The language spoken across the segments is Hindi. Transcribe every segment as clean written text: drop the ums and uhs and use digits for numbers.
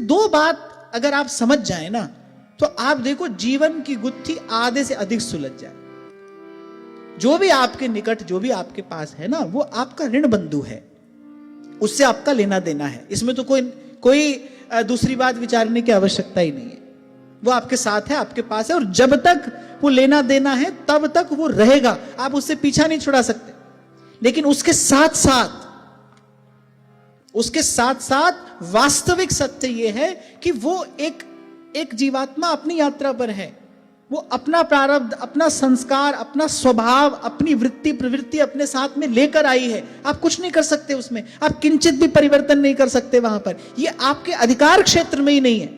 दो बात अगर आप समझ जाए ना, तो आप देखो जीवन की गुत्थी आधे से अधिक सुलझ जाए। जो भी आपके निकट, जो भी आपके पास है ना, वो आपका ऋण बंधु है, उससे आपका लेना देना है। इसमें तो कोई दूसरी बात विचारने की आवश्यकता ही नहीं है। वो आपके साथ है, आपके पास है, और जब तक वो लेना देना है तब तक वो रहेगा, आप उससे पीछा नहीं छुड़ा सकते। लेकिन उसके साथ साथ वास्तविक सत्य यह है कि वो एक जीवात्मा अपनी यात्रा पर है। वो अपना प्रारब्ध, अपना संस्कार, अपना स्वभाव, अपनी वृत्ति प्रवृत्ति अपने साथ में लेकर आई है। आप कुछ नहीं कर सकते उसमें, आप किंचित भी परिवर्तन नहीं कर सकते वहां पर। ये आपके अधिकार क्षेत्र में ही नहीं है,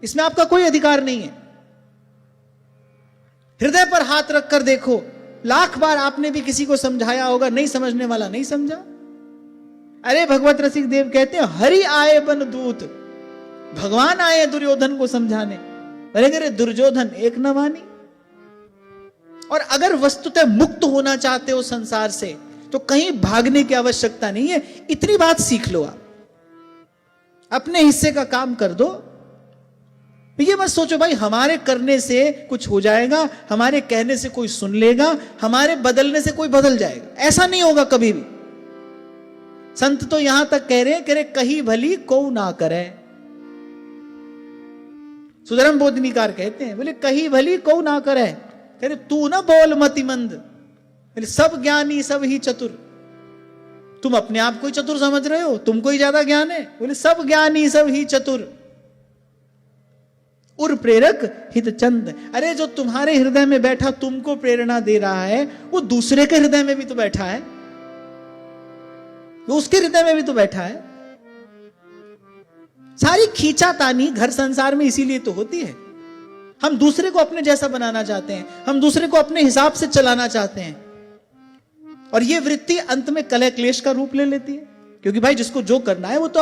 इसमें आपका कोई अधिकार नहीं है। हृदय पर हाथ रखकर देखो, लाख बार आपने भी किसी को समझाया होगा, नहीं समझने वाला नहीं समझा। अरे भगवत रसिक देव कहते हैं, हरि आए बन दूत, भगवान आए दुर्योधन को समझाने। अरे दुर्योधन एक न मानी। और अगर वस्तुतः मुक्त होना चाहते हो संसार से, तो कहीं भागने की आवश्यकता नहीं है। इतनी बात सीख लो, आप अपने हिस्से का काम कर दो। ये मत सोचो भाई हमारे करने से कुछ हो जाएगा, हमारे कहने से कोई सुन लेगा, हमारे बदलने से कोई बदल जाएगा। ऐसा नहीं होगा कभी भी। संत तो यहां तक कह रहे कही भली को ना करे। सुधर्म बोधनीकार कहते हैं, बोले कही भली को ना करे, कह रहे तू ना बोल मतिमंद, बोले सब ज्ञानी सब ही चतुर। तुम अपने आप को ही चतुर समझ रहे हो, तुमको ही ज्यादा ज्ञान है। बोले सब ज्ञानी सब ही चतुर, उर प्रेरक हित चंद। अरे जो तुम्हारे हृदय में बैठा तुमको प्रेरणा दे रहा है, वो दूसरे के हृदय में भी तो बैठा है, वो उसके हृदय में भी तो बैठा है। सारी खींचातानी घर संसार में इसीलिए तो होती है। हम दूसरे को अपने जैसा बनाना चाहते हैं, हम दूसरे को अपने हिसाब से चलाना चाहते हैं, और यह वृत्ति अंत में कलह क्लेश का रूप ले लेती है। क्योंकि भाई जिसको जो करना है वो तो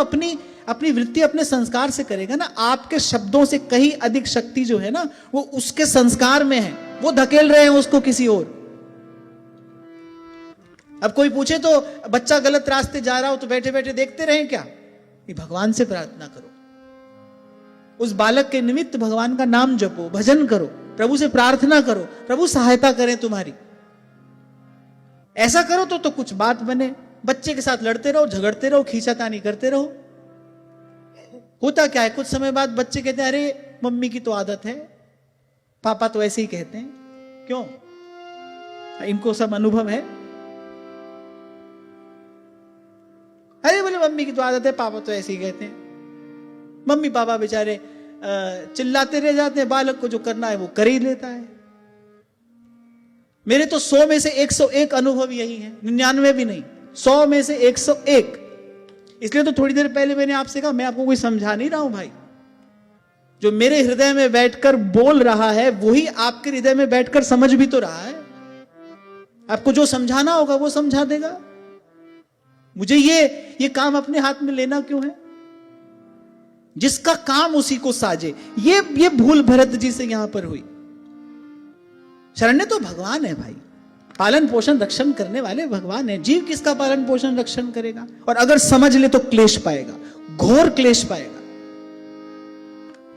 अपनी वृत्ति अपने संस्कार से करेगा ना। आपके शब्दों से कहीं अधिक शक्ति जो है ना, वो उसके संस्कार में है, वो धकेल रहे हैं उसको किसी और। अब कोई पूछे तो बच्चा गलत रास्ते जा रहा हो तो बैठे बैठे देखते रहें क्या? ये भगवान से प्रार्थना करो, उस बालक के निमित्त भगवान का नाम जपो, भजन करो, प्रभु से प्रार्थना करो, प्रभु सहायता करें तुम्हारी। ऐसा करो तो कुछ बात बने। बच्चे के साथ लड़ते रहो, झगड़ते रहो, खींचातानी करते रहो, होता क्या है, कुछ समय बाद बच्चे कहते हैं अरे मम्मी की तो आदत है, पापा तो ऐसे ही कहते हैं। क्यों? इनको सब अनुभव है। अरे बोले मम्मी की तो आदत है, पापा तो ऐसे ही कहते हैं। मम्मी पापा बेचारे चिल्लाते रह जाते हैं, बालक को जो करना है वो कर ही लेता है। मेरे तो 100 में से 101 अनुभव यही है, 99 भी नहीं, 100 में से 101। इसलिए तो थोड़ी देर पहले मैंने आपसे कहा, मैं आपको कोई समझा नहीं रहा हूं भाई। जो मेरे हृदय में बैठकर बोल रहा है वही आपके हृदय में बैठकर समझ भी तो रहा है। आपको जो समझाना होगा वो समझा देगा। मुझे ये काम अपने हाथ में लेना क्यों है? जिसका काम उसी को साजे। ये भूल भरत जी से यहां पर हुई। शरण्य तो भगवान है भाई, पालन पोषण रक्षण करने वाले भगवान है। जीव किसका पालन पोषण रक्षण करेगा? और अगर समझ ले तो क्लेश पाएगा, घोर क्लेश पाएगा।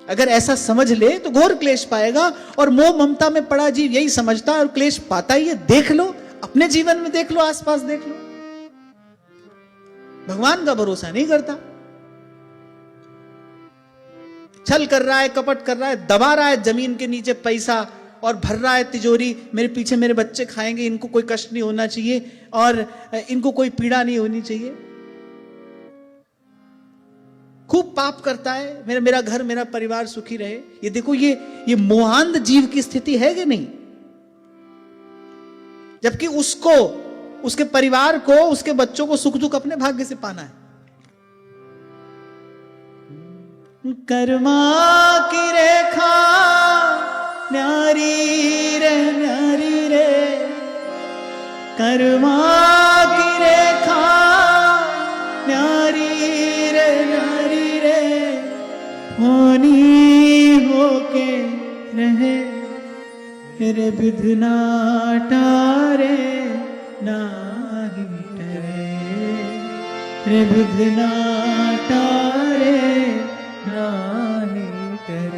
अगर ऐसा समझ ले तो घोर क्लेश पाएगा। और मोह ममता में पड़ा जीव यही समझता है और क्लेश पाता ही है। देख लो, अपने जीवन में देख लो, आसपास देख लो, भगवान का भरोसा नहीं करता, छल कर रहा है, कपट कर रहा है, दबा रहा है जमीन के नीचे पैसा और भर रहा है तिजोरी। मेरे पीछे मेरे बच्चे खाएंगे, इनको कोई कष्ट नहीं होना चाहिए और इनको कोई पीड़ा नहीं होनी चाहिए। खूब पाप करता है, मेरा घर मेरा परिवार सुखी रहे। ये देखो, ये मोहांध जीव की स्थिति है कि नहीं? जबकि उसको, उसके परिवार को, उसके बच्चों को सुख दुख अपने भाग्य से पाना है। कर्मा की रेखा न्यारी रे, कर्मा की रेखा न्यारी रे, होनी होके रहे रे विधना टारे नाही टरे, रे विधना टारे ना कर